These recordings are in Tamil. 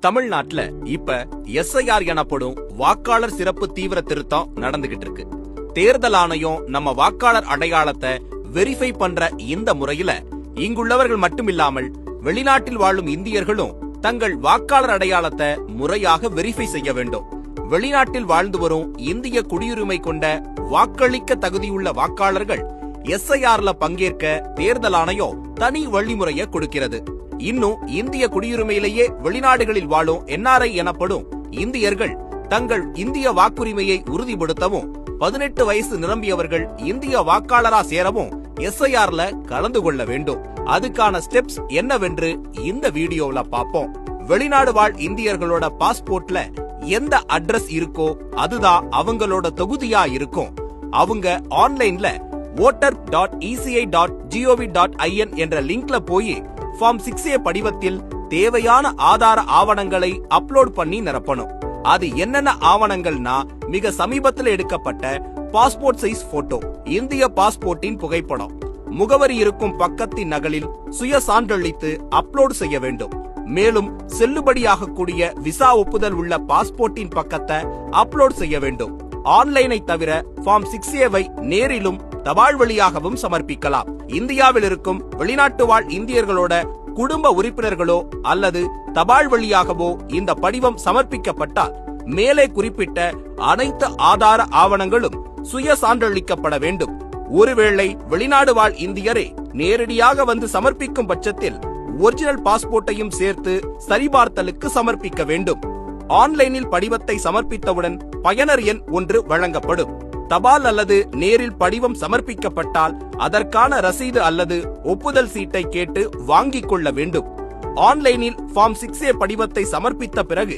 தமிழ்நாட்டுல இப்ப SIR எனப்படும் வாக்காளர் சிறப்பு தீவிர திருத்தம் நடந்துகிட்டு இருக்கு. தேர்தல் ஆணையம் நம்ம வாக்காளர் அடையாளத்தை வெரிஃபை பண்ற இந்த முறையில இங்குள்ளவர்கள் மட்டுமில்லாமல் வெளிநாட்டில் வாழும் இந்தியர்களும் தங்கள் வாக்காளர் அடையாளத்தை முறையாக வெரிஃபை செய்ய வேண்டும். வெளிநாட்டில் வாழ்ந்து வரும் இந்திய குடியுரிமை கொண்ட வாக்களிக்க தகுதியுள்ள வாக்காளர்கள் SIRல பங்கேற்க தேர்தல் ஆணையம் தனி வழிமுறையை கொடுக்கிறது. இன்னும் இந்திய குடியுரிமையிலேயே வெளிநாடுகளில் வாழும் NRI எனப்படும் இந்தியர்கள் தங்கள் இந்திய வாக்குரிமையை உறுதிப்படுத்தவும் 18 வயசு நிரம்பியவர்கள் இந்திய வாக்காளரா சேரவும் SIRல கலந்து கொள்ள வேண்டும். அதுக்கான ஸ்டெப்ஸ் என்னவென்று இந்த வீடியோல பாப்போம். வெளிநாடு வாழ் இந்தியர்களோட பாஸ்போர்ட்ல எந்த அட்ரஸ் இருக்கோ அதுதான் அவங்களோட தொகுதியா இருக்கும். அவங்க ஆன்லைன்ல voter.eci.gov.in என்ற லிங்க்ல போய் ஃபார்ம் 6A படிவத்தில் தேவையான ஆதார ஆவணங்களை அப்லோட் பண்ணி நிரப்பணும். அது என்னென்ன ஆவணங்கள்னா, மிக சமீபத்தில் எடுக்கப்பட்ட பாஸ்போர்ட் சைஸ் போட்டோ, இந்திய பாஸ்போர்ட்டின் புகைப்படம், முகவரி இருக்கும் பக்கத்தின் நகலில் சுய சான்றளித்து அப்லோட் செய்ய வேண்டும். மேலும் செல்லுபடியாக கூடிய விசா ஒப்புதல் உள்ள பாஸ்போர்ட்டின் பக்கத்தை அப்லோட் செய்ய வேண்டும். ஆன்லைனை தவிர ஃபார்ம் 6Aவை நேரிலும் தபால் வழியாகவும் சமர்ப்பிக்கலாம். இந்தியாவில் இருக்கும் வெளிநாட்டு வாழ் இந்தியர்களோட குடும்ப உறுப்பினர்களோ அல்லது தபால் வழியாகவோ இந்த படிவம் சமர்ப்பிக்கப்பட்டால் மேலே குறிப்பிட்ட அனைத்து ஆதார ஆவணங்களும் சுய சான்றளிக்கப்பட வேண்டும். ஒருவேளை வெளிநாடு வாழ் இந்தியரை நேரடியாக வந்து சமர்ப்பிக்கும் பட்சத்தில் ஒரிஜினல் பாஸ்போர்ட்டையும் சேர்த்து சரிபார்த்தலுக்கு சமர்ப்பிக்க வேண்டும். ஆன்லைனில் படிவத்தை சமர்ப்பித்தவுடன் பயனர் எண் ஒன்று வழங்கப்படும். தபால் அல்லது நேரில் படிவம் சமர்ப்பிக்கப்பட்டால் அதற்கான ரசீது அல்லது ஒப்புதல் சீட்டை கேட்டு வாங்கிக் கொள்ள வேண்டும். ஆன்லைனில் ஃபார்ம் 6A படிவத்தை சமர்ப்பித்த பிறகு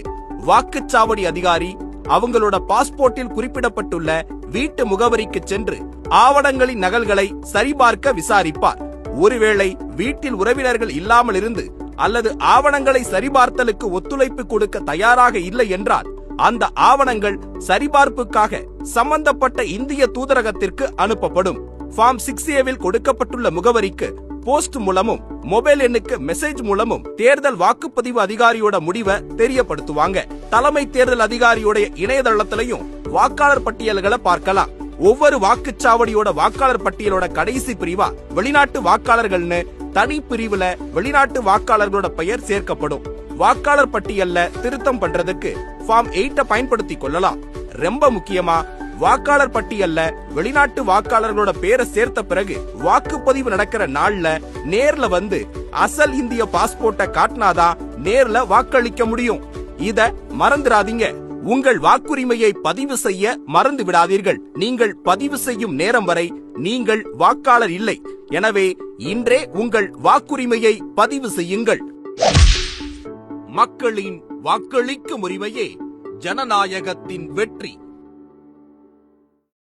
வாக்குச்சாவடி அதிகாரி அவங்களோட பாஸ்போர்ட்டில் குறிப்பிடப்பட்டுள்ள வீட்டு முகவரிக்கு சென்று ஆவணங்களின் நகல்களை சரிபார்க்க விசாரிப்பார். ஒருவேளை வீட்டில் உறவினர்கள் இல்லாமல் இருந்து அல்லது ஆவணங்களை சரிபார்த்தலுக்கு ஒத்துழைப்பு கொடுக்க தயாராக இல்லை என்றால் அந்த ஆவணங்கள் சரிபார்ப்புக்காக சம்பந்தப்பட்ட இந்திய தூதரகத்திற்கு அனுப்பப்படும். ஃபார்ம் 6Aவில் கொடுக்கப்பட்டுள்ள முகவரிக்கு போஸ்ட் மூலமும் மொபைல் எண்ணுக்கு மெசேஜ் மூலமும் தேர்தல் வாக்குப்பதிவு அதிகாரியோட முடிவை தெரியப்படுத்துவாங்க. தலைமை தேர்தல் அதிகாரியோட இணையதளத்திலையும் வாக்காளர் பட்டியல்களை பார்க்கலாம். ஒவ்வொரு வாக்குச்சாவடியோட வாக்காளர் பட்டியலோட கடைசி பிரிவா வெளிநாட்டு வாக்காளர்கள்னு தனி பிரிவுல வெளிநாட்டு வாக்காளர்களோட பெயர் சேர்க்கப்படும். வாக்காளர் பட்டியல்ல திருத்தம் பண்றதுக்கு ஃபார்ம் 8 பயன்படுத்தி கொள்ளலாம். ரொம்ப முக்கியமா, வாக்காளர் பட்டியல்ல வெளிநாட்டு வாக்காளர்களோட பேரை சேர்த்த பிறகு வாக்குப்பதிவு நடக்கிற நாள்ல நேர்ல வந்து அசல் இந்திய பாஸ்போர்ட்டை காட்டினாதான் நேர்ல வாக்களிக்க முடியும். இத மறந்துடாதீங்க. உங்கள் வாக்குரிமையை பதிவு செய்ய மறந்து விடாதீர்கள். நீங்கள் பதிவு செய்யும் நேரம் வரை நீங்கள் வாக்காளர் இல்லை. எனவே இன்றே உங்கள் வாக்குரிமையை பதிவு செய்யுங்கள். மக்களின் வாக்களிக்கும் உரிமையே ஜனநாயகத்தின் வெற்றி.